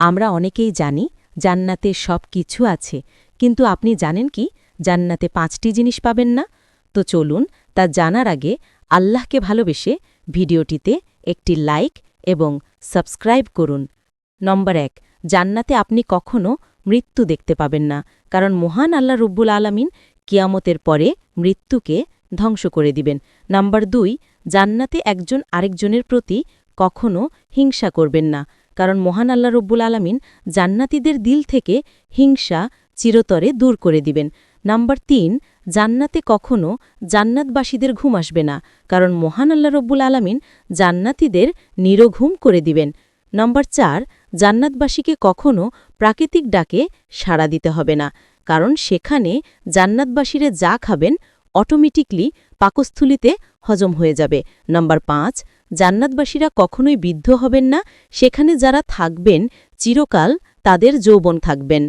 আমরা অনেকেই জানি জান্নাতে সব কিছু আছে, কিন্তু আপনি জানেন কি জান্নাতে ৫টি জিনিস পাবেন না? তো চলুন তা জানার আগে আল্লাহকে ভালোবেসে ভিডিওটিতে একটি লাইক এবং সাবস্ক্রাইব করুন। নম্বর ১, জান্নাতে আপনি কখনো মৃত্যু দেখতে পাবেন না, কারণ মহান আল্লাহ রব্বুল আলামিন কিয়ামতের পরে মৃত্যুকে ধ্বংস করে দিবেন। নম্বর ২, জান্নাতে একজন আরেকজনের প্রতি কখনো হিংসা করবেন না, কারণ মহান আল্লাহ রব্বুল আলামিন জান্নাতীদের দিল থেকে হিংসা চিরতরে দূর করে দিবেন। নাম্বার ৩, জান্নাতে কখনো জান্নাতবাসীদের ঘুম আসবে না, কারণ মহান আল্লাহ রব্বুল আলামিন জান্নাতীদের নিরঘুম করে দিবেন। নম্বর ৪, জান্নাতবাসীকে কখনো প্রাকৃতিক ডাকে সাড়া দিতে হবে না, কারণ সেখানে জান্নাতবাসীরা যা খাবেন অটোমেটিকলি পাকস্থলিতে হজম হয়ে যাবে। নম্বর ৫, জান্নাতবাসীরা কখনোই বৃদ্ধ হবেন না, সেখানে যারা থাকবেন চিরকাল তাদের যৌবন থাকবেন।